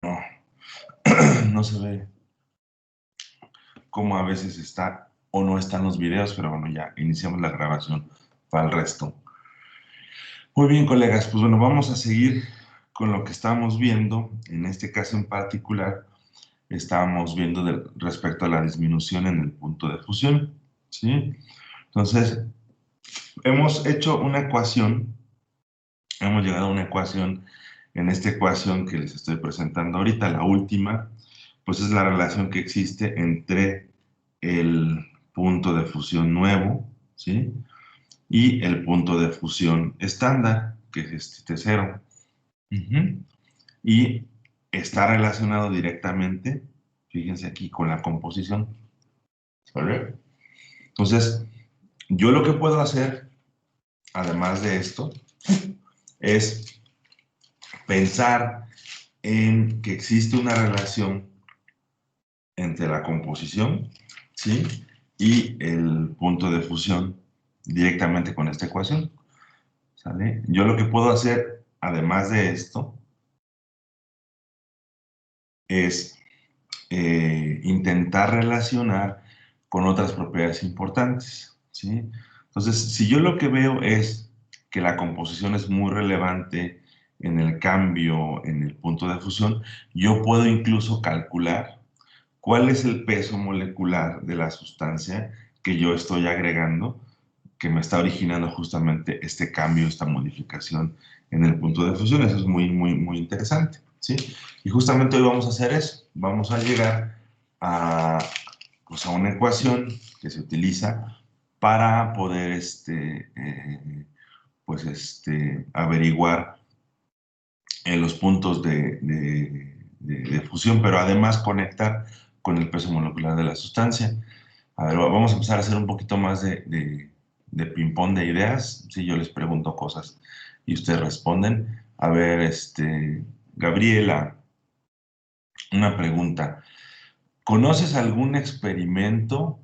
No, no se ve cómo a veces está o no están los videos, pero bueno, ya iniciamos la grabación para el resto. Muy bien, colegas, pues bueno, vamos a seguir con lo que estábamos viendo. En este caso en particular, estábamos viendo respecto a la disminución en el punto de fusión, ¿sí? Entonces, hemos hecho una ecuación, hemos llegado a una ecuación. En esta ecuación que les estoy presentando ahorita, la última, pues es la relación que existe entre el punto de fusión nuevo, ¿sí? Y el punto de fusión estándar, que es este T0. Y está relacionado directamente, fíjense aquí, con la composición. ¿Vale? Entonces, yo lo que puedo hacer, además de esto, es pensar en que existe una relación entre la composición, ¿sí? Y el punto de fusión directamente con esta ecuación, ¿sale? Yo lo que puedo hacer, además de esto, es intentar relacionar con otras propiedades importantes, ¿sí? Entonces, si yo lo que veo es que la composición es muy relevante en el cambio en el punto de fusión, yo puedo incluso calcular cuál es el peso molecular de la sustancia que yo estoy agregando, que me está originando justamente este cambio, esta modificación en el punto de fusión. Eso es muy, muy, muy interesante, ¿sí? Y justamente hoy vamos a hacer eso. Vamos a llegar a, pues, a una ecuación que se utiliza para poder averiguar los puntos de fusión, pero además conectar con el peso molecular de la sustancia. A ver, vamos a empezar a hacer un poquito más de ping-pong de ideas. Si yo les pregunto cosas y ustedes responden. A ver, Gabriela, una pregunta. ¿Conoces algún experimento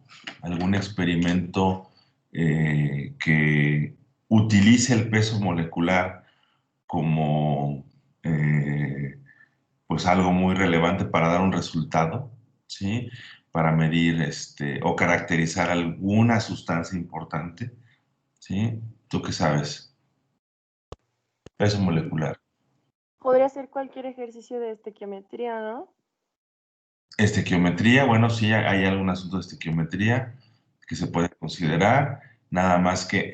que utilice el peso molecular como pues algo muy relevante para dar un resultado, ¿sí? Para medir o caracterizar alguna sustancia importante, ¿sí? ¿Tú qué sabes? Peso molecular. Podría ser cualquier ejercicio de estequiometría, ¿no? Estequiometría, bueno, sí, hay algún asunto de estequiometría que se puede considerar, nada más que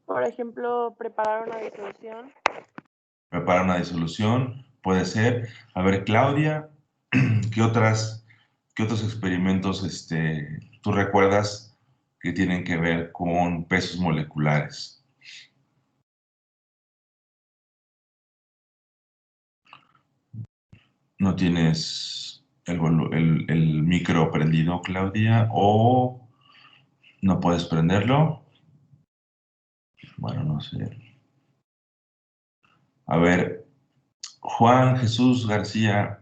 Por ejemplo, preparar una disolución. preparar una disolución, puede ser. A ver, Claudia, ¿qué qué otros experimentos tú recuerdas que tienen que ver con pesos moleculares? ¿No tienes el micro prendido, Claudia? ¿O no puedes prenderlo? Bueno, no sé. A ver, Juan Jesús García,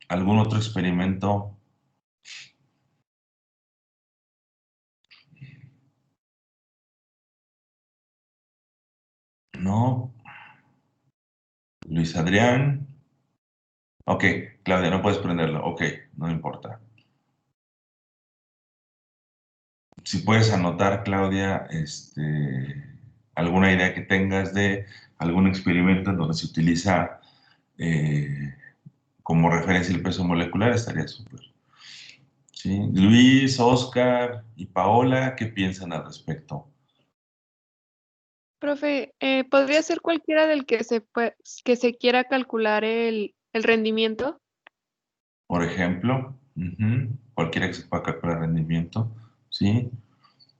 ¿algún otro experimento? No. Luis Adrián. Ok, Claudia, no puedes prenderlo. Ok, no importa. Si puedes anotar, Claudia, alguna idea que tengas de algún experimento en donde se utiliza como referencia el peso molecular, estaría súper. ¿Sí? Luis, Oscar y Paola, ¿qué piensan al respecto? Profe, ¿podría ser cualquiera del que se quiera calcular el rendimiento? Por ejemplo, cualquiera que se pueda calcular rendimiento, ¿sí?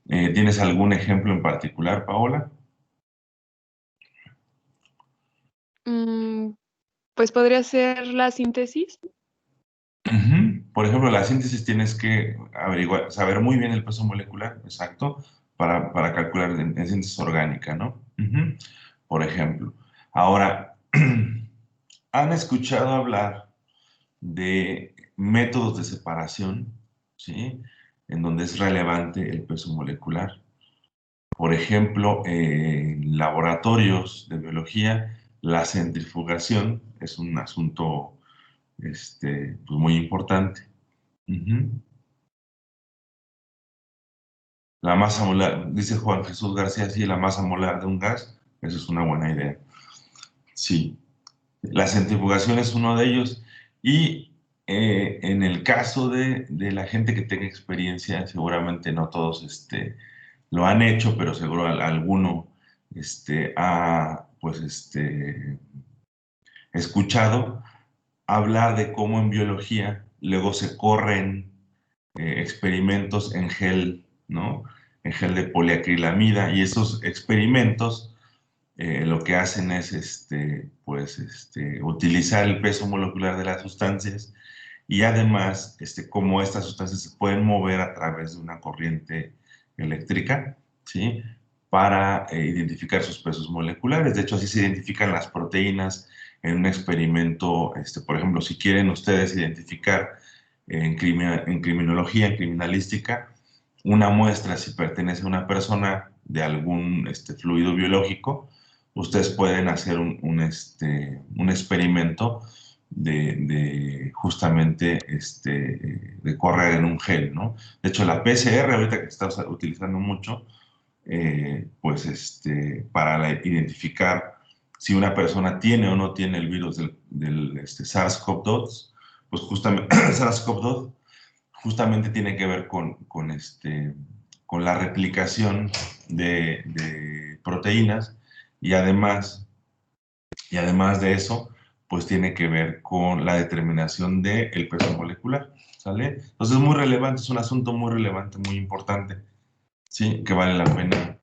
¿Tienes algún ejemplo en particular, Paola? Mm, pues podría ser la síntesis. Por ejemplo, la síntesis tienes que averiguar, saber muy bien el peso molecular, exacto, para calcular en síntesis orgánica, ¿no? Por ejemplo. Ahora, ¿han escuchado hablar de métodos de separación, ¿sí? En donde es relevante el peso molecular? Por ejemplo, en laboratorios de biología, la centrifugación es un asunto pues muy importante. La masa molar, dice Juan Jesús García, sí, la masa molar de un gas, eso es una buena idea. Sí, la centrifugación es uno de ellos. Y en el caso de la gente que tenga experiencia, seguramente no todos lo han hecho, pero seguro alguno ha pues, escuchado hablar de cómo en biología luego se corren experimentos en gel, ¿no? En gel de poliacrilamida, y esos experimentos lo que hacen es utilizar el peso molecular de las sustancias y además cómo estas sustancias se pueden mover a través de una corriente eléctrica, ¿sí? Para identificar sus pesos moleculares. De hecho, así se identifican las proteínas en un experimento. Por ejemplo, si quieren ustedes identificar en criminología, en criminalística, una muestra si pertenece a una persona de algún fluido biológico, ustedes pueden hacer un experimento justamente de correr en un gel, ¿no? De hecho, la PCR, ahorita que se está utilizando mucho, pues para identificar si una persona tiene o no tiene el virus del SARS-CoV-2, pues justamente SARS-CoV-2 justamente tiene que ver con la replicación de proteínas y además de eso, pues tiene que ver con la determinación del peso molecular, ¿sale? Entonces es muy relevante, es un asunto muy relevante, muy importante, ¿sí? Que vale la pena.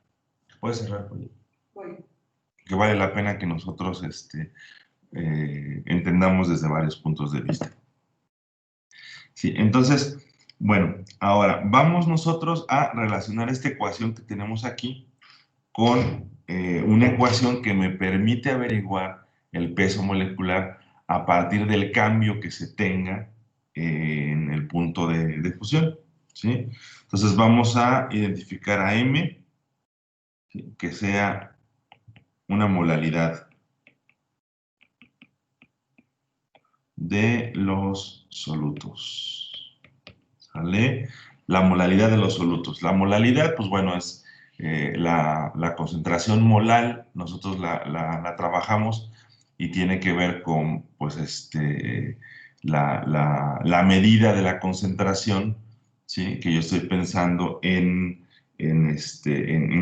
¿Puedes cerrar, Polly? Que vale la pena que nosotros entendamos desde varios puntos de vista. Sí, entonces, bueno, ahora vamos nosotros a relacionar esta ecuación que tenemos aquí con una ecuación que me permite averiguar el peso molecular a partir del cambio que se tenga en el punto de fusión, ¿sí? Entonces vamos a identificar a M, ¿sí? Que sea una molaridad de los solutos, ¿sale? La molaridad de los solutos. La molaridad, pues bueno, es la concentración molar. Nosotros la trabajamos y tiene que ver con, pues, la medida de la concentración, ¿sí? Que yo estoy pensando en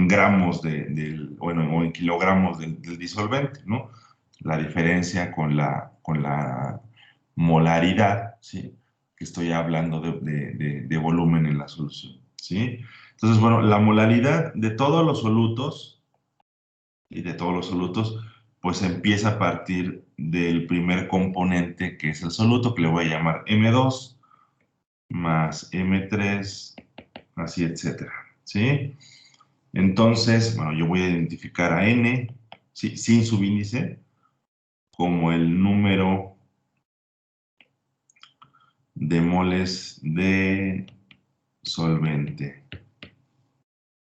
gramos bueno, o en kilogramos del disolvente, ¿no? La diferencia con la molaridad, ¿sí? Que estoy hablando de volumen en la solución, ¿sí? Entonces, bueno, la molaridad de todos los solutos, pues empieza a partir del primer componente, que es el soluto, que le voy a llamar M2, más M3, así, etcétera, ¿sí? Entonces, bueno, yo voy a identificar a N, ¿sí? Sin subíndice, como el número de moles de solvente,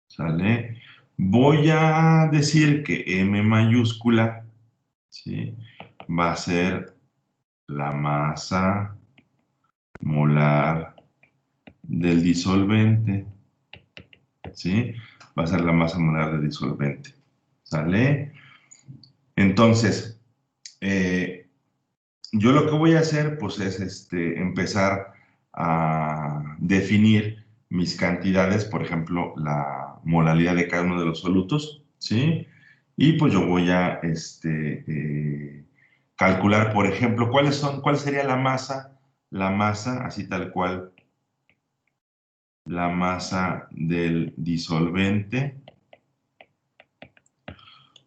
¿sale? Voy a decir que M mayúscula, ¿sí? Va a ser la masa molar del disolvente, ¿sí? Va a ser la masa molar del disolvente, ¿sale? Entonces, yo lo que voy a hacer, pues, es empezar a definir mis cantidades, por ejemplo, la molaridad de cada uno de los solutos, ¿sí? Y pues yo voy a calcular, por ejemplo, cuál sería la masa, así tal cual, la masa del disolvente.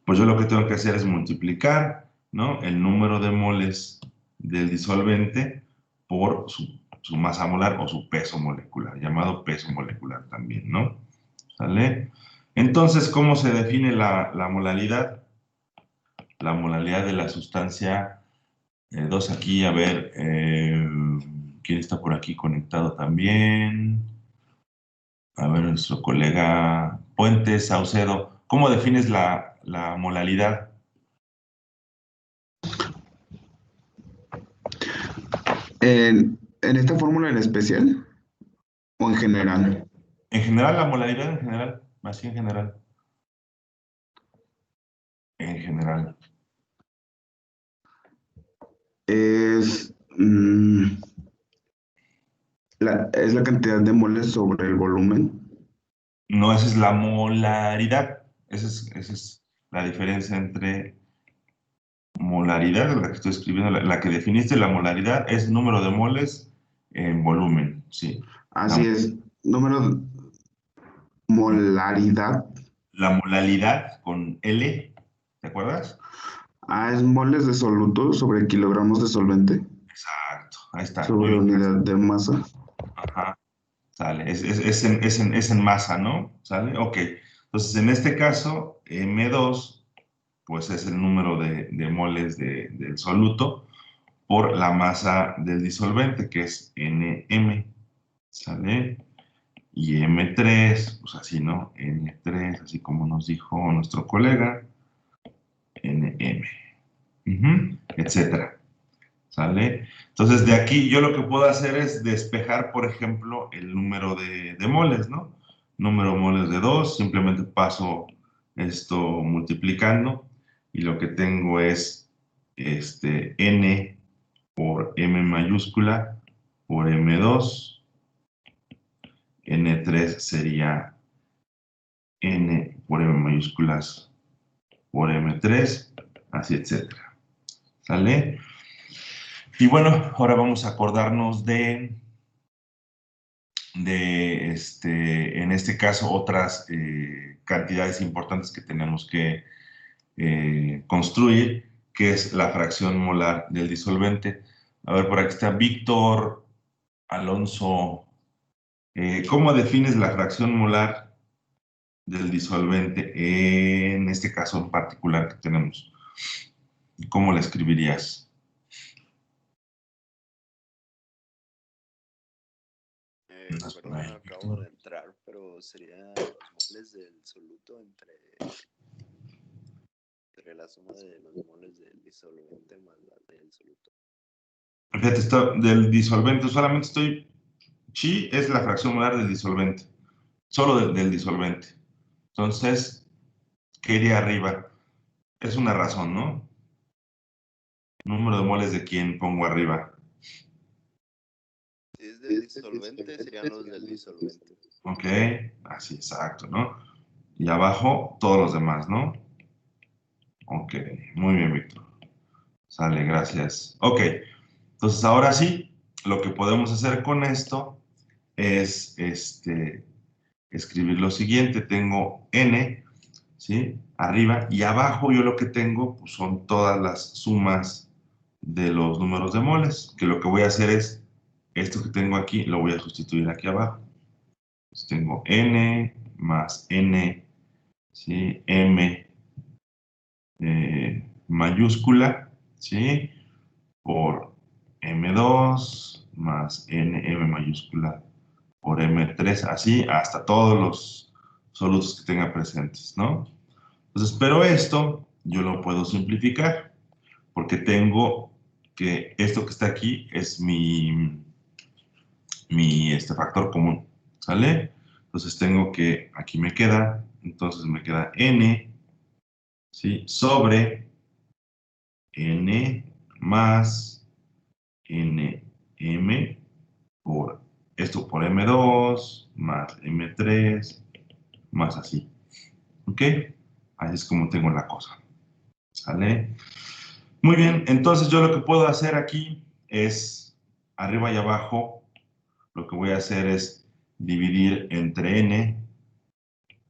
Pues yo lo que tengo que hacer es multiplicar, ¿no? El número de moles del disolvente por su masa molar o su peso molecular, llamado peso molecular también, ¿no? ¿Sale? Entonces, ¿cómo se define la molaridad? La molaridad de la sustancia 2 aquí, a ver, ¿quién está por aquí conectado también? A ver, nuestro colega Puentes, Saucedo. ¿Cómo defines la molaridad? ¿En esta fórmula en especial o en general? En general, la molaridad en general, así en general. En general. Es, es la cantidad de moles sobre el volumen. No, esa es la molaridad. Esa es la diferencia entre molaridad, la que estoy escribiendo, la que definiste, la molaridad es número de moles en volumen, sí. Así es. Número molaridad. La molaridad con L, ¿te acuerdas? Es moles de soluto sobre kilogramos de solvente Exacto, ahí está, muy sobre bien. unidad de masa. Ajá, sale, es en masa, ¿no? ¿Sale? Ok, entonces en este caso, M2, pues es el número de moles del soluto por la masa del disolvente, que es Nm, ¿sale? Y M3, pues así, ¿no? N3, así como nos dijo nuestro colega, Nm, etcétera. ¿Sale? Entonces, de aquí yo lo que puedo hacer es despejar, por ejemplo, el número de moles, ¿no? Número de moles de 2, simplemente paso esto multiplicando y lo que tengo es N por M mayúscula por M2, N3 sería N por M mayúsculas por M3, así, etcétera. ¿Sale? Y bueno, ahora vamos a acordarnos en este caso, otras cantidades importantes que tenemos que construir, que es la fracción molar del disolvente. A ver, por aquí está Víctor Alonso. ¿Cómo defines la fracción molar del disolvente en este caso en particular que tenemos? ¿Cómo la escribirías? Perdón, acabo de entrar, pero serían los moles del soluto entre la suma de los moles del disolvente más la del soluto. Fíjate, del disolvente, solamente estoy. Chi es la fracción molar del disolvente, solo del disolvente. Entonces, ¿qué iría arriba? Es una razón, ¿no? Número de moles de quién pongo arriba. Si es del disolvente, serían los del disolvente. Ok, así, exacto, ¿no? Y abajo, todos los demás, ¿no? Ok, muy bien, Víctor. Sale, gracias. Ok, entonces ahora sí, lo que podemos hacer con esto es escribir lo siguiente. Tengo n, ¿sí? Arriba y abajo yo lo que tengo pues, son todas las sumas de los números de moles, que lo que voy a hacer es, esto que tengo aquí lo voy a sustituir aquí abajo. Entonces tengo n más n, ¿sí? M mayúscula, ¿sí? Por M2 más NM mayúscula por M3, así hasta todos los solutos que tenga presentes, ¿no? Entonces, pero esto yo lo puedo simplificar porque tengo que esto que está aquí es mi factor común, ¿sale? Entonces tengo que, aquí me queda, entonces me queda N, ¿sí? Sobre N más NM por esto por M2 más M3 más así. ¿Ok? Así es como tengo la cosa. ¿Sale? Muy bien, entonces yo lo que puedo hacer aquí es arriba y abajo, lo que voy a hacer es dividir entre n,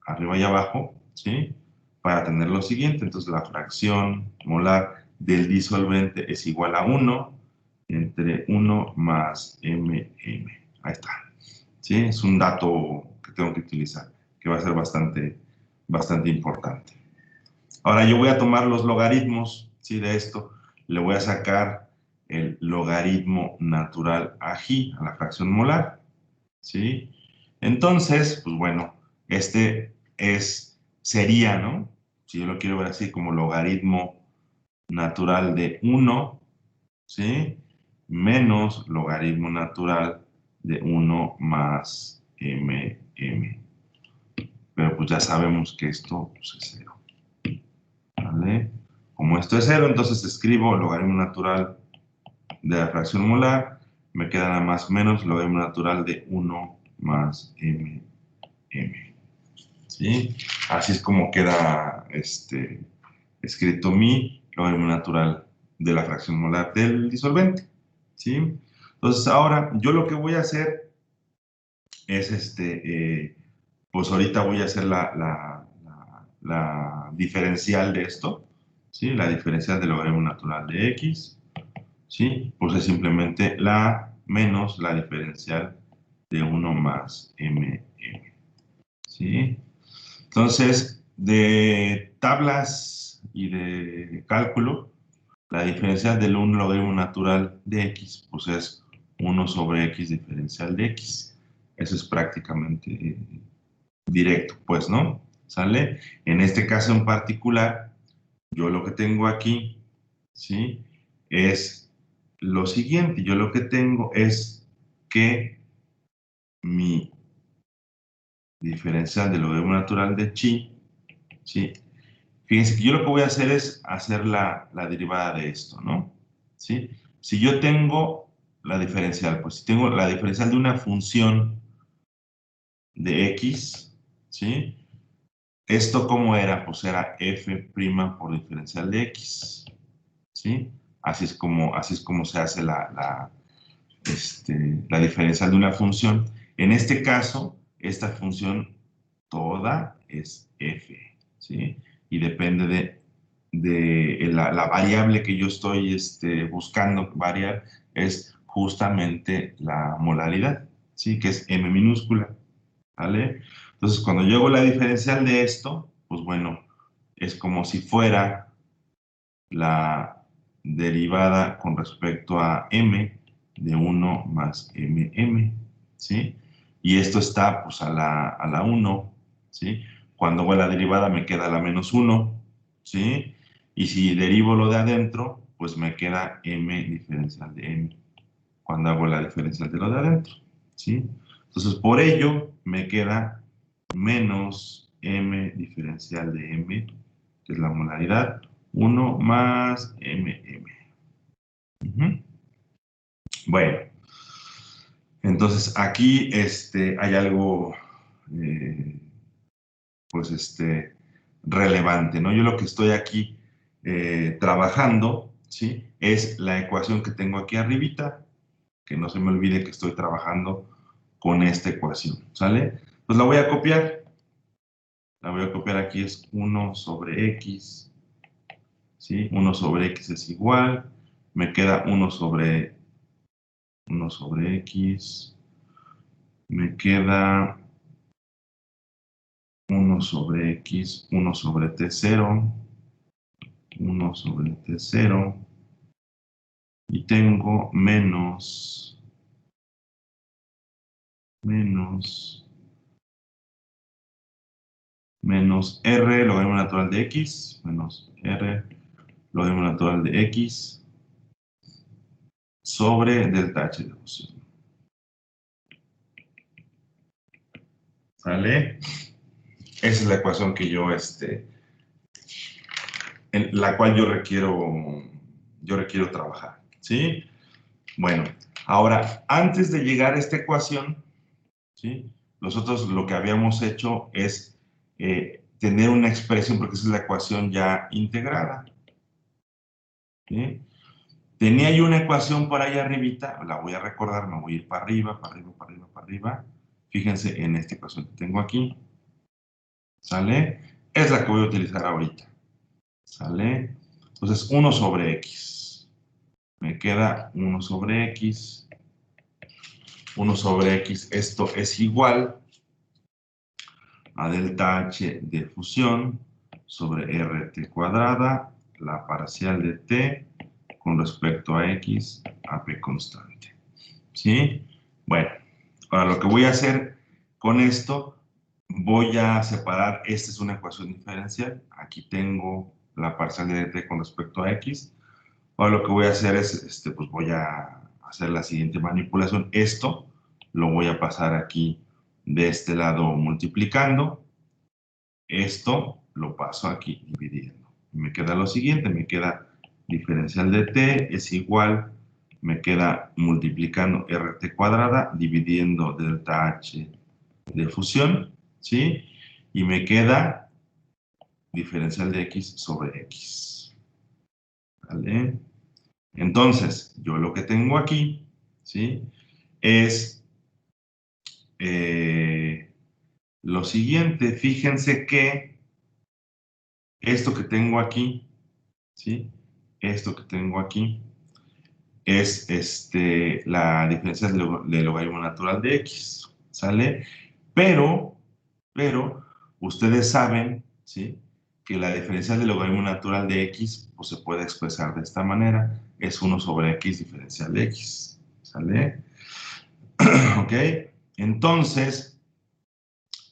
arriba y abajo, ¿sí? Para tener lo siguiente, entonces la fracción molar del disolvente es igual a 1 entre 1 más mm. Ahí está. ¿Sí? Es un dato que tengo que utilizar, que va a ser bastante importante. Ahora yo voy a tomar los logaritmos, ¿sí? De esto. Le voy a sacar el logaritmo natural a G, a la fracción molar, ¿sí? Entonces, pues bueno, sería, ¿no? Si yo lo quiero ver así como logaritmo natural de 1, ¿sí? menos logaritmo natural de 1 más mm. Pero pues ya sabemos que esto pues, es 0. ¿Vale? Como esto es 0, entonces escribo logaritmo natural de la fracción molar. Me queda nada más menos logaritmo natural de 1 más mm. ¿Sí? Así es como queda escrito mi logaritmo natural de la fracción molar del disolvente. ¿Sí? Entonces ahora yo lo que voy a hacer es pues ahorita voy a hacer la diferencial de esto, ¿sí? La diferencial del logaritmo natural de x, ¿sí? Pues es simplemente la menos la diferencial de 1 más mm, ¿sí? Entonces, de tablas y de cálculo, la diferencial del 1 logaritmo natural de x, pues es 1 sobre x diferencial de x. Eso es prácticamente directo, pues, ¿no? ¿Sale? En este caso en particular, yo lo que tengo aquí, ¿sí? Es lo siguiente. Yo lo que tengo es que mi diferencial del logaritmo natural de chi, ¿sí? Fíjense que yo lo que voy a hacer es hacer la derivada de esto, ¿no? ¿Sí? Si yo tengo la diferencial, pues si tengo la diferencial de una función de x, ¿sí? ¿Esto cómo era? Pues era f' por diferencial de x, ¿sí? Así es como se hace la diferencial de una función. En este caso, esta función toda es f, ¿sí? Y depende de la variable que yo estoy buscando variar, es justamente la molaridad, ¿sí? Que es m minúscula, ¿vale? Entonces, cuando yo hago la diferencial de esto, pues bueno, es como si fuera la derivada con respecto a m de 1 más mm, ¿sí? Y esto está pues a la 1, ¿sí? Cuando hago la derivada me queda la menos 1, ¿sí? Y si derivo lo de adentro, pues me queda m diferencial de m, cuando hago la diferencial de lo de adentro, ¿sí? Entonces, por ello, me queda menos m diferencial de m, que es la molaridad, 1 más mm. Bueno, entonces aquí hay algo, pues, relevante, ¿no? Yo lo que estoy aquí trabajando, ¿sí? Es la ecuación que tengo aquí arribita, que no se me olvide que estoy trabajando con esta ecuación, ¿sale? Pues la voy a copiar. La voy a copiar aquí, es 1 sobre x, ¿sí? 1 sobre x es igual, me queda 1 sobre x, me queda 1 sobre x, 1 sobre t0, 1 sobre t0, y tengo menos r logaritmo natural de x, menos r logaritmo natural de x, sobre delta h de fusión. ¿Sale? Esa es la ecuación que yo, en la cual yo requiero trabajar, ¿sí? Bueno, ahora, antes de llegar a esta ecuación, ¿sí? Nosotros lo que habíamos hecho es tener una expresión, porque esa es la ecuación ya integrada, ¿sí? Tenía yo una ecuación por ahí arribita, la voy a recordar, me voy a ir para arriba, para arriba, para arriba, para arriba. Fíjense en esta ecuación que tengo aquí, ¿sale? Es la que voy a utilizar ahorita, ¿sale? Entonces, 1 sobre x. Me queda 1 sobre x. 1 sobre x, esto es igual a delta h de fusión sobre rt cuadrada, la parcial de t con respecto a x a p constante. ¿Sí? Bueno, ahora lo que voy a hacer con esto, voy a separar, esta es una ecuación diferencial, aquí tengo la parcial de t con respecto a x. Ahora lo que voy a hacer es, pues voy a hacer la siguiente manipulación. Esto lo voy a pasar aquí de este lado multiplicando. Esto lo paso aquí dividiendo. Me queda lo siguiente, me queda diferencial de t es igual, me queda multiplicando RT cuadrada, dividiendo delta H de fusión, ¿sí? Y me queda diferencial de X sobre X. ¿Vale? Entonces, yo lo que tengo aquí, ¿sí? Es lo siguiente. Fíjense que esto que tengo aquí, ¿sí? Esto que tengo aquí es la diferencia del logaritmo natural de X, ¿sale? Pero ustedes saben, ¿sí? Que la diferencia del logaritmo natural de X, pues se puede expresar de esta manera. Es 1 sobre X diferencial de X, ¿sale? ¿Ok? Entonces,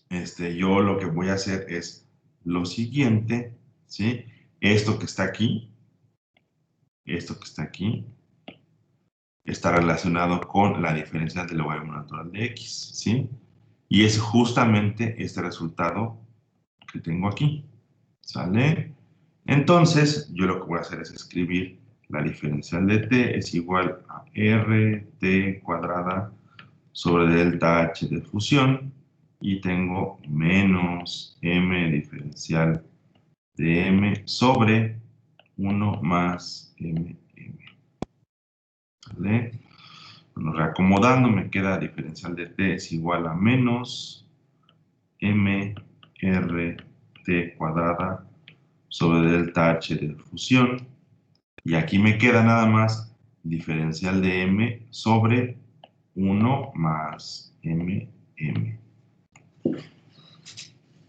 yo lo que voy a hacer es lo siguiente, ¿sí? Esto que está aquí, está relacionado con la diferencia del logaritmo natural de X, ¿sí? Y es justamente este resultado que tengo aquí, ¿sale? Entonces, yo lo que voy a hacer es escribir la diferencial de t es igual a RT cuadrada sobre delta H de fusión, y tengo menos m diferencial de m sobre 1 más m. ¿Vale? Bueno, reacomodando me queda diferencial de t es igual a menos m RT cuadrada sobre delta H de fusión, y aquí me queda nada más diferencial de m sobre 1 más m.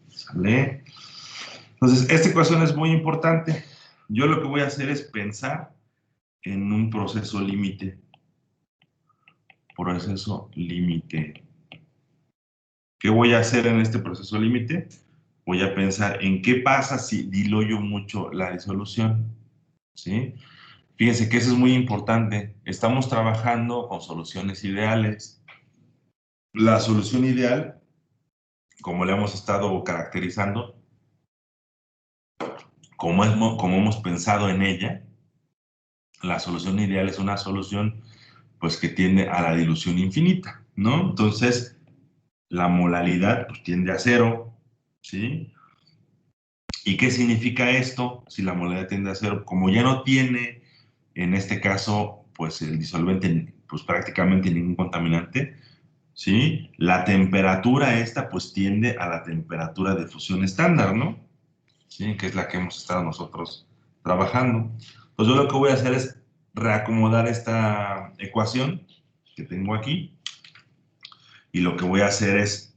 ¿Sale? Entonces, esta ecuación es muy importante. Yo lo que voy a hacer es pensar en un proceso límite. Proceso límite. ¿Qué voy a hacer en este proceso límite? Voy a pensar en qué pasa si diluyo mucho la disolución, ¿sí? Fíjense que eso es muy importante. Estamos trabajando con soluciones ideales. La solución ideal, como la hemos estado caracterizando, como hemos pensado en ella, la solución ideal es una solución pues que tiende a la dilución infinita, ¿no? Entonces, la molalidad pues tiende a 0, ¿sí? ¿Y qué significa esto? Si la molalidad tiende a 0, como ya no tiene, en este caso, pues el disolvente, pues prácticamente ningún contaminante, ¿sí? La temperatura esta pues tiende a la temperatura de fusión estándar, ¿no? ¿Sí? Que es la que hemos estado nosotros trabajando. Pues yo lo que voy a hacer es reacomodar esta ecuación que tengo aquí, y lo que voy a hacer es,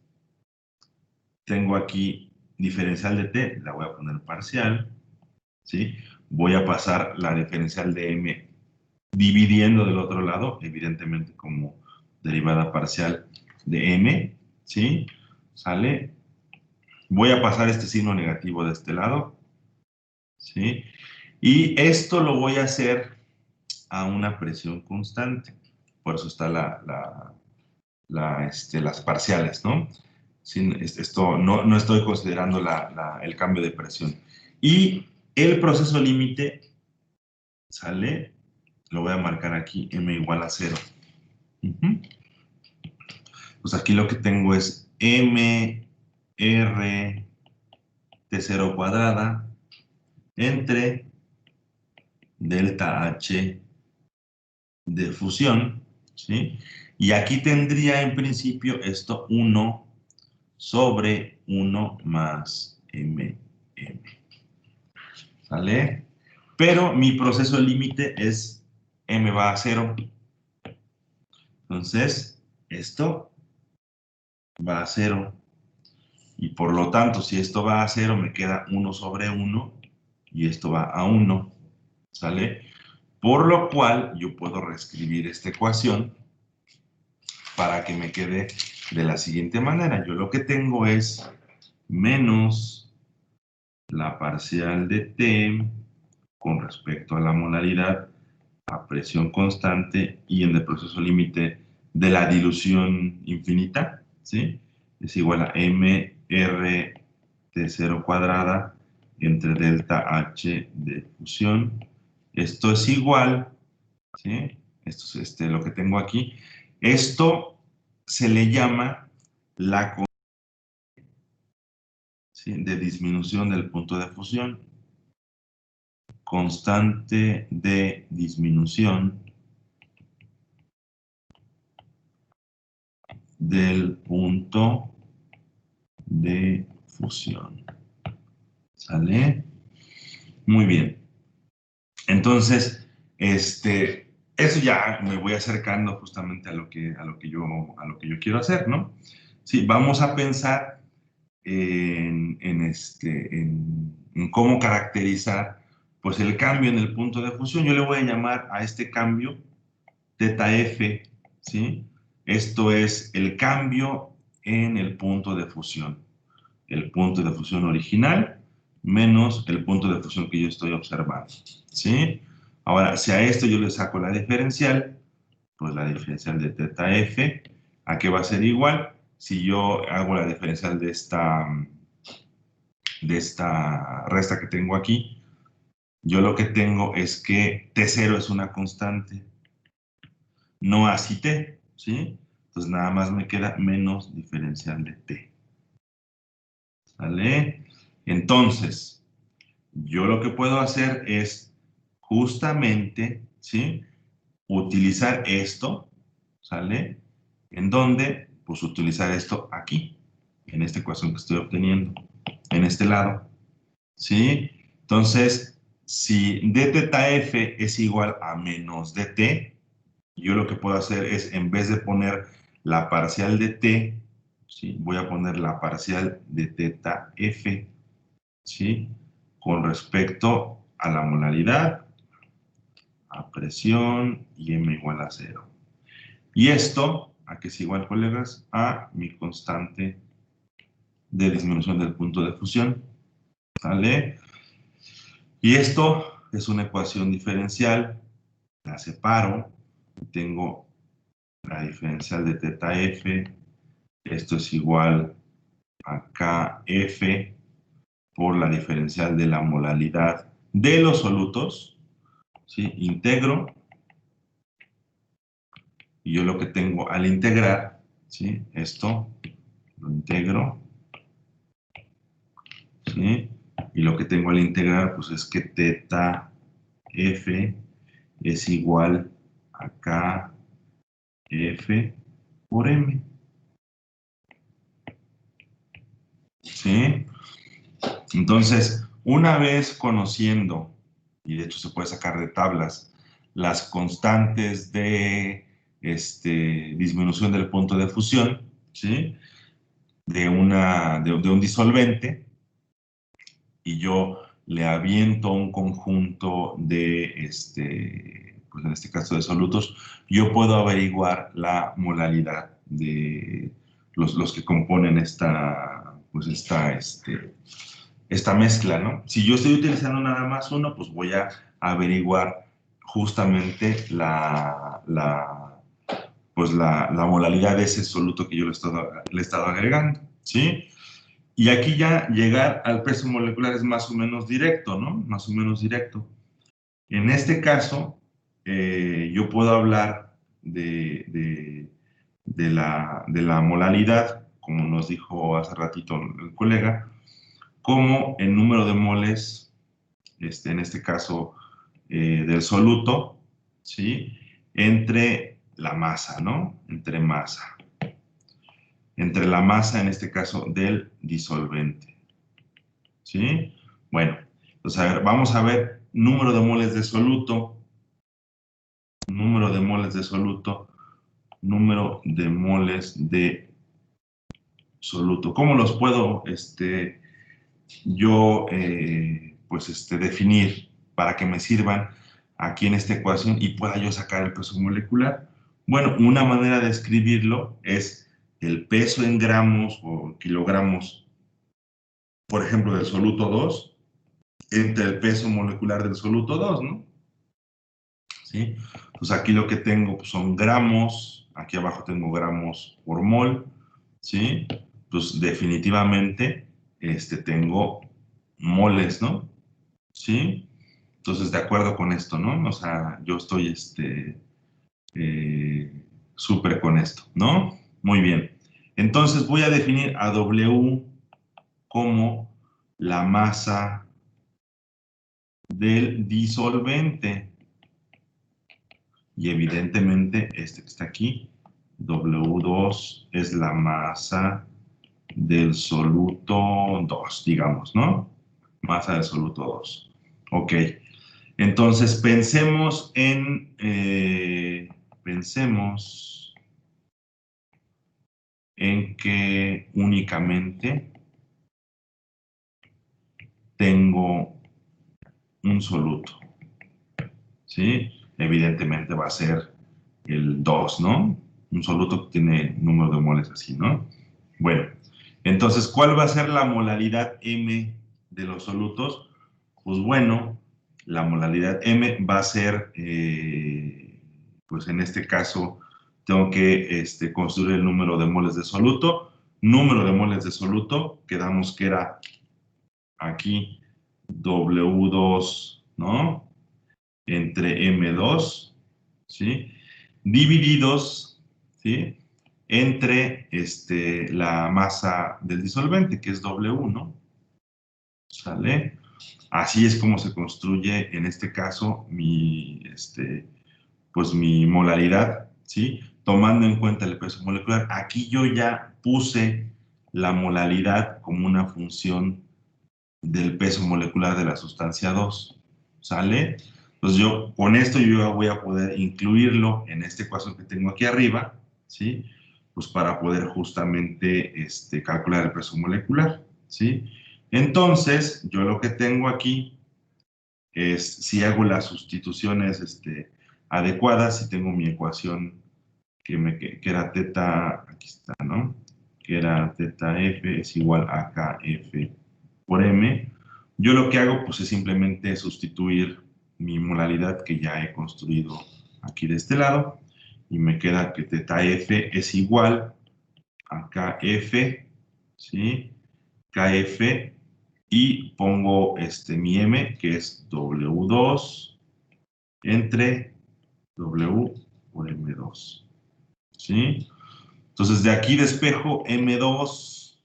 tengo aquí diferencial de t, la voy a poner parcial, ¿sí? Voy a pasar la diferencial de m dividiendo del otro lado, evidentemente como derivada parcial de m, ¿sí? ¿Sale? Voy a pasar este signo negativo de este lado, ¿sí? Y esto lo voy a hacer a una presión constante. Por eso está las parciales, ¿no? Esto no estoy considerando el cambio de presión. Y el proceso límite, ¿sale? Lo voy a marcar aquí, m igual a 0. Pues aquí lo que tengo es m r t0 cuadrada entre delta h de fusión, ¿sí? Y aquí tendría en principio esto 1 sobre 1 más m. ¿Sale? Pero mi proceso límite es m va a 0. Entonces, esto va a 0. Y por lo tanto, si esto va a 0, me queda 1 sobre 1 y esto va a 1. ¿Sale? Por lo cual, yo puedo reescribir esta ecuación para que me quede de la siguiente manera. Yo lo que tengo es menos la parcial de t con respecto a la molaridad a a presión constante y en el proceso límite de la dilución infinita, ¿sí? Es igual a mR T0 cuadrada entre delta H de fusión. Esto es igual, ¿sí? Esto es lo que tengo aquí. Esto se le llama la constante, ¿sí?, de disminución del punto de fusión. Constante de disminución del punto de fusión. ¿Sale? Muy bien. Entonces, eso ya me voy acercando justamente a lo que yo quiero hacer, ¿no? Sí, vamos a pensar en cómo caracterizar pues el cambio en el punto de fusión. Yo le voy a llamar a este cambio teta F, ¿sí? Esto es el cambio en el punto de fusión. El punto de fusión original menos el punto de fusión que yo estoy observando, ¿sí? Ahora, si a esto yo le saco la diferencial, pues la diferencial de teta F, ¿a qué va a ser igual? Si yo hago la diferencial de esta resta que tengo aquí, yo lo que tengo es que T0 es una constante, no así T, ¿sí? Entonces nada más me queda menos diferencial de T. ¿Sale? Entonces, yo lo que puedo hacer es justamente, ¿sí?, utilizar esto, ¿sale? ¿En dónde? Pues utilizar esto aquí, en esta ecuación que estoy obteniendo, en este lado, ¿sí? Entonces, si d teta f es igual a menos dt, yo lo que puedo hacer es, en vez de poner la parcial de t, ¿sí?, voy a poner la parcial de teta f, ¿sí?, con respecto a la molaridad, a presión y m igual a 0. Y esto, ¿a qué es igual, colegas? A mi constante de disminución del punto de fusión, ¿sale? Y esto es una ecuación diferencial, la separo, tengo la diferencial de teta f, esto es igual a kf por la diferencial de la molaridad de los solutos, ¿sí? Integro, y yo lo que tengo al integrar, ¿sí?, esto lo integro, ¿sí?, y lo que tengo al integrar pues es que teta f es igual a kf por m, ¿sí? Entonces, una vez conociendo, y de hecho se puede sacar de tablas, las constantes de disminución del punto de fusión, ¿sí?, de un disolvente, y yo le aviento un conjunto de, pues en este caso de solutos, yo puedo averiguar la molaridad de los que componen esta mezcla, ¿no? Si yo estoy utilizando nada más uno, pues voy a averiguar justamente pues la molaridad de ese soluto que yo le he estado agregando, ¿sí? Y aquí ya llegar al peso molecular es más o menos directo, ¿no? Más o menos directo. En este caso, yo puedo hablar de la molaridad, como nos dijo hace ratito el colega, como el número de moles, en este caso, del soluto, ¿sí?, entre la masa, ¿no? Entre la masa, en este caso, del disolvente, ¿sí? Bueno, entonces, a ver, vamos a ver número de moles de soluto, número de moles de soluto, número de moles de soluto. ¿Cómo los puedo yo definir para que me sirvan aquí en esta ecuación y pueda yo sacar el peso molecular? Bueno, una manera de escribirlo es el peso en gramos o kilogramos, por ejemplo, del soluto 2, entre el peso molecular del soluto 2, ¿no? ¿sí? Pues aquí lo que tengo pues, son gramos, aquí abajo tengo gramos por mol, ¿sí? Pues definitivamente tengo moles, ¿no? ¿Sí? Entonces, de acuerdo con esto, ¿no? O sea, yo estoy súper con esto, ¿no? Muy bien. Entonces, voy a definir a W como la masa del disolvente. Y evidentemente, este que está aquí, W2 es la masa del soluto 2, digamos, ¿no? Masa del soluto 2. Ok. Entonces, pensemos en que únicamente tengo un soluto, ¿sí? Evidentemente va a ser el 2, ¿no? Un soluto que tiene número de moles así, ¿no? Bueno, entonces, ¿cuál va a ser la molaridad M de los solutos? Pues bueno, la molaridad M va a ser, pues en este caso, tengo que construir el número de moles de soluto. Número de moles de soluto, quedamos que era aquí W2, ¿no? Entre M2, ¿sí? Divididos, ¿sí? Entre la masa del disolvente, que es W, ¿no? ¿Sale? Así es como se construye, en este caso, pues mi molaridad, ¿sí? Tomando en cuenta el peso molecular. Aquí yo ya puse la molaridad como una función del peso molecular de la sustancia 2, ¿sale? Entonces yo, con esto yo ya voy a poder incluirlo en esta ecuación que tengo aquí arriba, ¿sí? Pues para poder justamente calcular el peso molecular, ¿sí? Entonces, yo lo que tengo aquí es, si hago las sustituciones adecuadas, si tengo mi ecuación que era teta, aquí está, ¿no? Que era teta F es igual a KF por M. Yo lo que hago, pues, es simplemente sustituir mi molaridad que ya he construido aquí de este lado, y me queda que teta F es igual a KF, ¿sí? KF, y pongo mi M, que es W2 entre W por M2, ¿sí? Entonces, de aquí despejo M2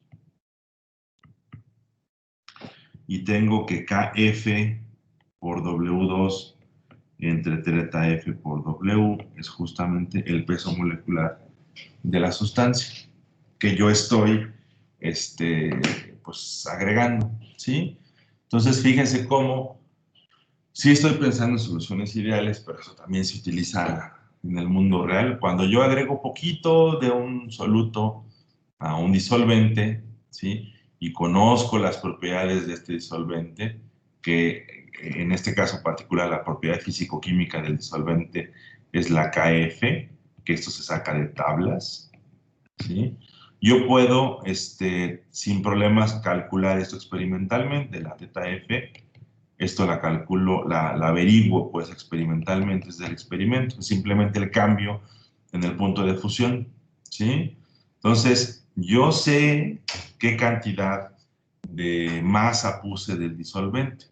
y tengo que KF por W2 entre teta F por W es justamente el peso molecular de la sustancia que yo estoy pues agregando, ¿sí? Entonces, fíjense cómo sí estoy pensando en soluciones ideales, pero eso también se utiliza en el mundo real. Cuando yo agrego poquito de un soluto a un disolvente, ¿sí? Y conozco las propiedades de este disolvente, que en este caso particular la propiedad físico-química del disolvente es la KF, que esto se saca de tablas, ¿sí? Yo puedo, sin problemas, calcular esto experimentalmente, la teta F. Esto la calculo, la averiguo, pues, experimentalmente desde el experimento. Es simplemente el cambio en el punto de fusión, ¿sí? Entonces, yo sé qué cantidad de masa puse del disolvente,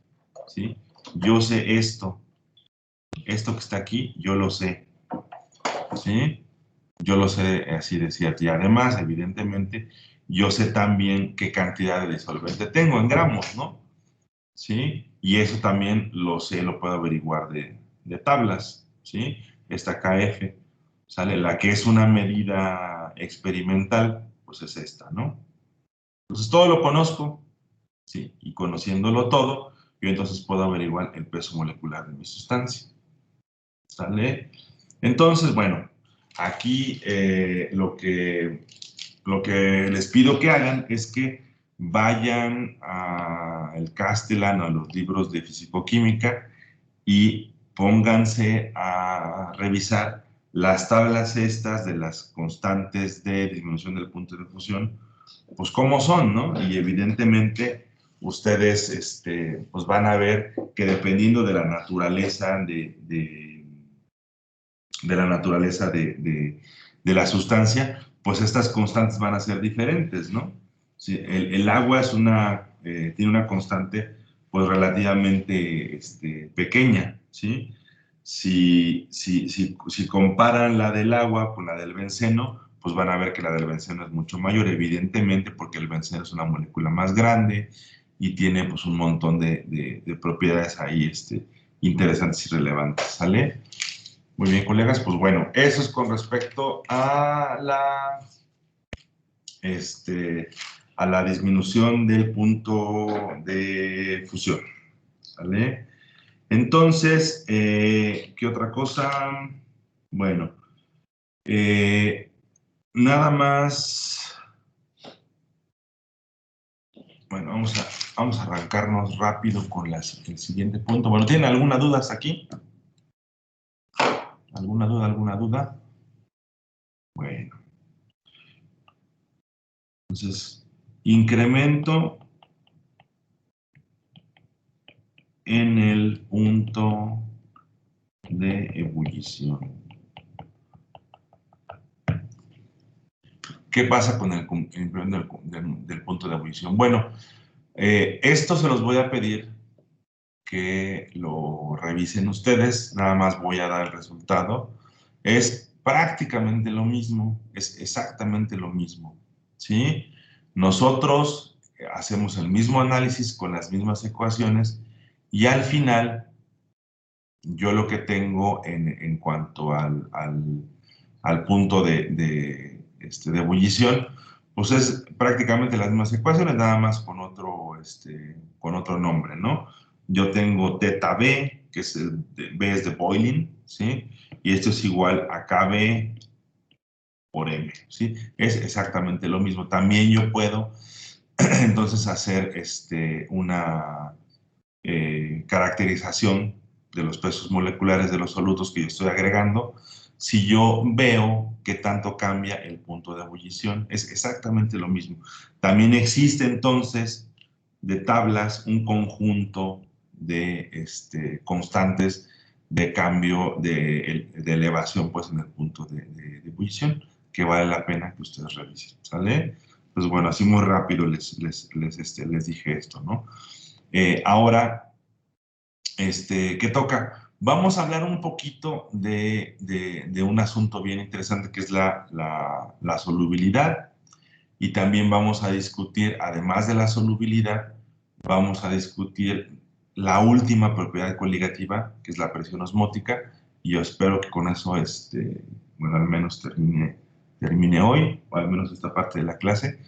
¿sí? Yo sé esto que está aquí, yo lo sé, ¿sí? Yo lo sé, así decía. Y además, evidentemente, yo sé también qué cantidad de disolvente tengo en gramos, ¿no? ¿Sí? Y eso también lo sé, lo puedo averiguar de tablas, ¿sí? Esta KF, ¿sale? La que es una medida experimental, pues es esta, ¿no? Entonces, todo lo conozco, ¿sí? Y conociéndolo todo, yo entonces puedo averiguar el peso molecular de mi sustancia, ¿sale? Entonces, bueno, aquí lo que les pido que hagan es que vayan al Castellan, a los libros de fisicoquímica, y pónganse a revisar las tablas estas de las constantes de disminución del punto de fusión, pues cómo son, ¿no? Y evidentemente ustedes pues van a ver que dependiendo de la naturaleza la naturaleza de la sustancia, pues estas constantes van a ser diferentes, ¿no? Sí, el agua es tiene una constante pues relativamente pequeña, ¿sí? Si comparan la del agua con la del benceno, pues van a ver que la del benceno es mucho mayor, evidentemente, porque el benceno es una molécula más grande y tiene pues un montón de propiedades ahí interesantes y relevantes, ¿sale? Muy bien, colegas, pues bueno, eso es con respecto a la disminución del punto de fusión, ¿sale? Entonces, ¿qué otra cosa? Bueno, nada más, bueno, vamos a arrancarnos rápido con el siguiente punto. Bueno, ¿tienen alguna duda hasta aquí? ¿Alguna duda, alguna duda? Bueno. Entonces, incremento en el punto de ebullición. ¿Qué pasa con el incremento del punto de ebullición? Bueno, esto se los voy a pedir que lo revisen ustedes, nada más voy a dar el resultado. Es prácticamente lo mismo, es exactamente lo mismo, ¿sí? Nosotros hacemos el mismo análisis con las mismas ecuaciones y al final yo lo que tengo en cuanto al punto de ebullición, pues es prácticamente las mismas ecuaciones, nada más con otro nombre, ¿no? Yo tengo teta B, que es B es de boiling, ¿sí? Y esto es igual a KB por M, ¿sí? Es exactamente lo mismo. También yo puedo entonces hacer una caracterización de los pesos moleculares de los solutos que yo estoy agregando. Si yo veo qué tanto cambia el punto de ebullición, es exactamente lo mismo. También existe entonces de tablas un conjunto de constantes de cambio de elevación pues en el punto de ebullición que vale la pena que ustedes revisen, ¿sale? Pues bueno, así muy rápido les dije esto, ¿no? Ahora, ¿qué toca? Vamos a hablar un poquito de un asunto bien interesante que es la solubilidad y también vamos a discutir, además de la solubilidad, vamos a discutir la última propiedad coligativa, que es la presión osmótica, y yo espero que con eso, bueno, al menos termine hoy, o al menos esta parte de la clase,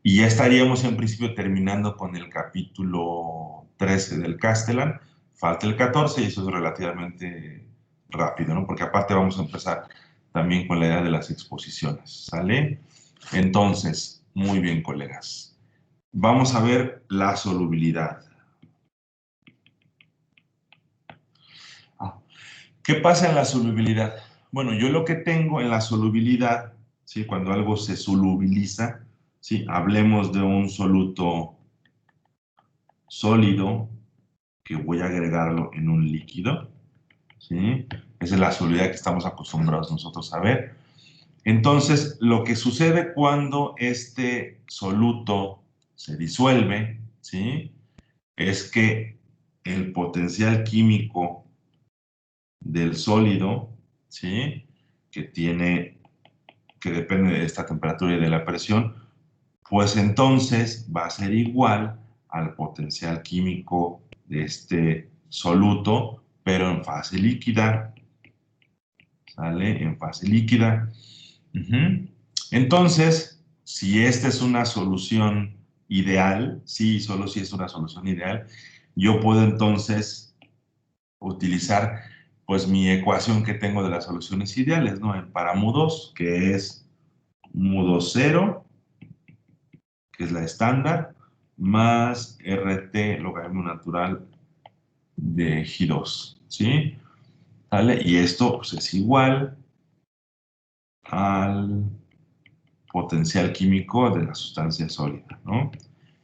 y ya estaríamos en principio terminando con el capítulo 13 del Castellan. Falta el 14 y eso es relativamente rápido, ¿no? Porque aparte vamos a empezar también con la idea de las exposiciones, ¿sale? Entonces, muy bien, colegas. Vamos a ver la solubilidad. ¿Qué pasa en la solubilidad? Bueno, yo lo que tengo en la solubilidad, ¿sí? Cuando algo se solubiliza, ¿sí? Hablemos de un soluto sólido que voy a agregarlo en un líquido, ¿sí? Esa es la solubilidad que estamos acostumbrados nosotros a ver. Entonces, lo que sucede cuando este soluto se disuelve, ¿sí? Es que el potencial químico del sólido, ¿sí? Que depende de esta temperatura y de la presión, pues entonces va a ser igual al potencial químico de este soluto, pero en fase líquida, ¿sale? En fase líquida. Entonces, si esta es una solución ideal, sí, solo si es una solución ideal, yo puedo entonces utilizar pues mi ecuación que tengo de las soluciones ideales, ¿no? Para mu2, que es mu2 0, que es la estándar, más RT logaritmo natural de G2, ¿sí? ¿Sale? Y esto pues, es igual al potencial químico de la sustancia sólida, ¿no?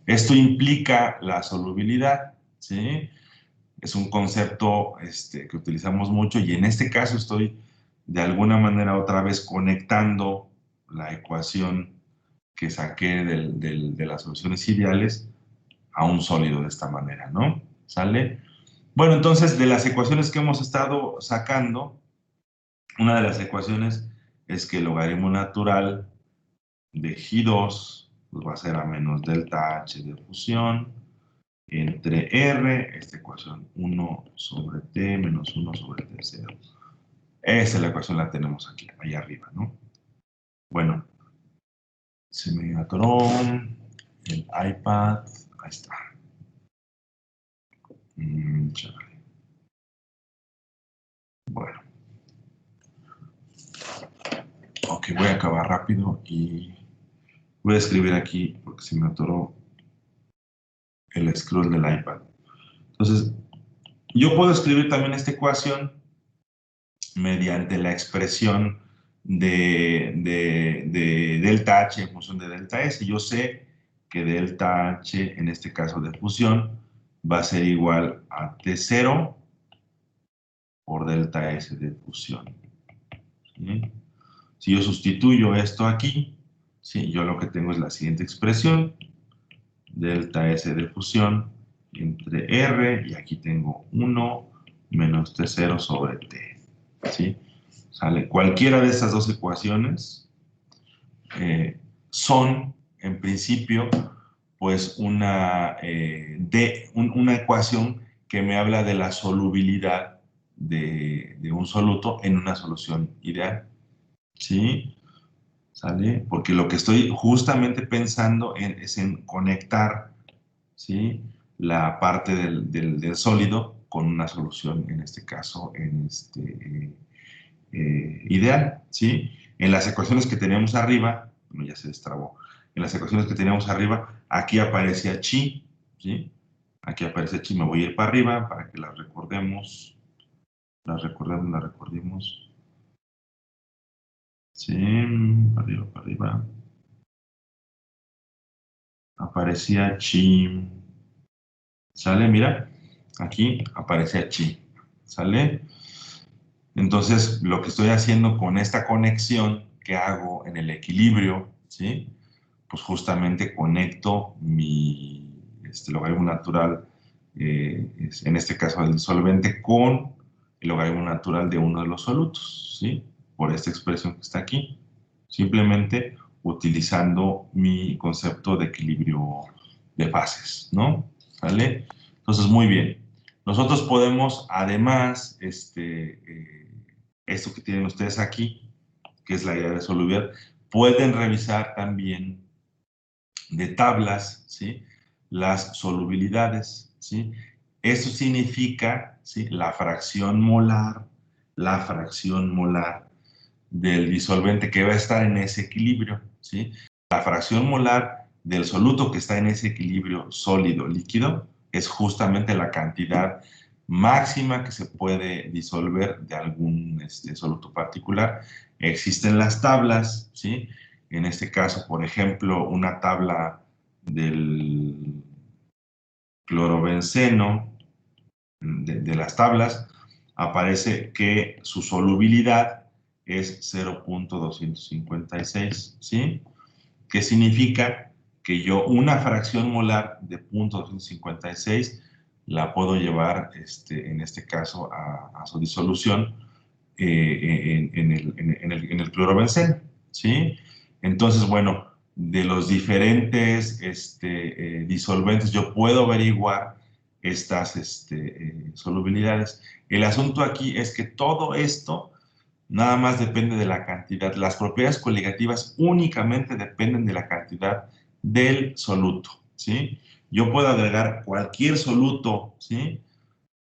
Esto implica la solubilidad, ¿sí? Es un concepto que utilizamos mucho y en este caso estoy de alguna manera otra vez conectando la ecuación que saqué de las soluciones ideales a un sólido de esta manera, ¿no? ¿Sale? Bueno, entonces, de las ecuaciones que hemos estado sacando, una de las ecuaciones es que el logaritmo natural de G2 pues va a ser a menos delta H de fusión entre R, esta ecuación 1 sobre T menos 1 sobre T0. Esa es la ecuación, la tenemos aquí, ahí arriba, ¿no? Bueno, se me atoró el iPad, ahí está. Chévere. Bueno. Ok, voy a acabar rápido y voy a escribir aquí porque se me atoró el scroll del iPad. Entonces, yo puedo escribir también esta ecuación mediante la expresión de delta H en función de delta S. Yo sé que delta H, en este caso de fusión, va a ser igual a T0 por delta S de fusión. ¿Sí? Si yo sustituyo esto aquí, ¿sí? Yo lo que tengo es la siguiente expresión, delta S de fusión entre R, y aquí tengo 1 menos T0 sobre T. ¿Sí? ¿Sale? Cualquiera de estas dos ecuaciones son, en principio, pues una ecuación que me habla de la solubilidad de un soluto en una solución ideal. ¿Sí? ¿Sale? Porque lo que estoy justamente pensando es en conectar, ¿sí? La parte del sólido con una solución, en este caso, ideal, ¿sí? En las ecuaciones que teníamos arriba, bueno, ya se destrabó, en las ecuaciones que teníamos arriba, aquí aparecía chi, ¿sí? Aquí aparece chi, me voy a ir para arriba para que las recordemos, las recordemos. Sí, para arriba, para arriba. Aparecía chi. ¿Sale? Mira, aquí aparecía chi. ¿Sale? Entonces, lo que estoy haciendo con esta conexión que hago en el equilibrio, ¿sí? Pues justamente conecto mi logaritmo natural, en este caso del disolvente, con el logaritmo natural de uno de los solutos, ¿sí? Por esta expresión que está aquí. Simplemente utilizando mi concepto de equilibrio de fases, ¿no? ¿Sale? Entonces, muy bien. Nosotros podemos, además, esto que tienen ustedes aquí, que es la idea de solubilidad, pueden revisar también de tablas, ¿sí? Las solubilidades, ¿sí? Eso significa, ¿sí? La fracción molar del disolvente que va a estar en ese equilibrio, ¿sí? La fracción molar del soluto que está en ese equilibrio sólido-líquido es justamente la cantidad máxima que se puede disolver de algún soluto particular. Existen las tablas, ¿sí? En este caso, por ejemplo, una tabla del clorobenceno, de las tablas, aparece que su solubilidad es 0.256, ¿sí? ¿Qué significa? Que yo una fracción molar de 0.256 la puedo llevar, en este caso, a su disolución en el clorobenceno, ¿sí? Entonces, bueno, de los diferentes disolventes yo puedo averiguar estas solubilidades. El asunto aquí es que todo esto nada más depende de la cantidad. Las propiedades coligativas únicamente dependen de la cantidad del soluto, ¿sí? Yo puedo agregar cualquier soluto, ¿sí?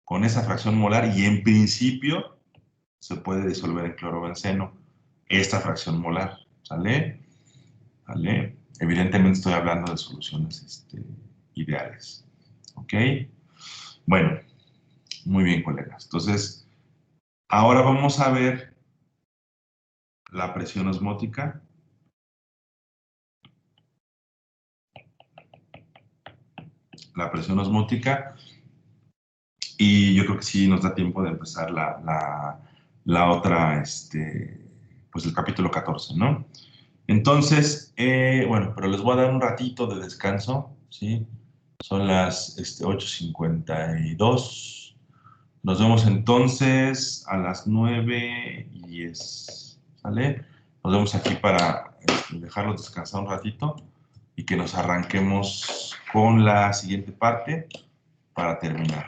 Con esa fracción molar y en principio se puede disolver en clorobenceno esta fracción molar, ¿sale? ¿Sale? Evidentemente estoy hablando de soluciones ideales, ¿ok? Bueno, muy bien, colegas. Entonces, ahora vamos a ver la presión osmótica. La presión osmótica, y yo creo que sí nos da tiempo de empezar la otra, pues el capítulo 14, ¿no? Entonces, bueno, pero les voy a dar un ratito de descanso, ¿sí? Son las 8:52. Nos vemos entonces a las 9:10, ¿sale? Nos vemos aquí para dejarlos descansar un ratito y que nos arranquemos con la siguiente parte para terminar.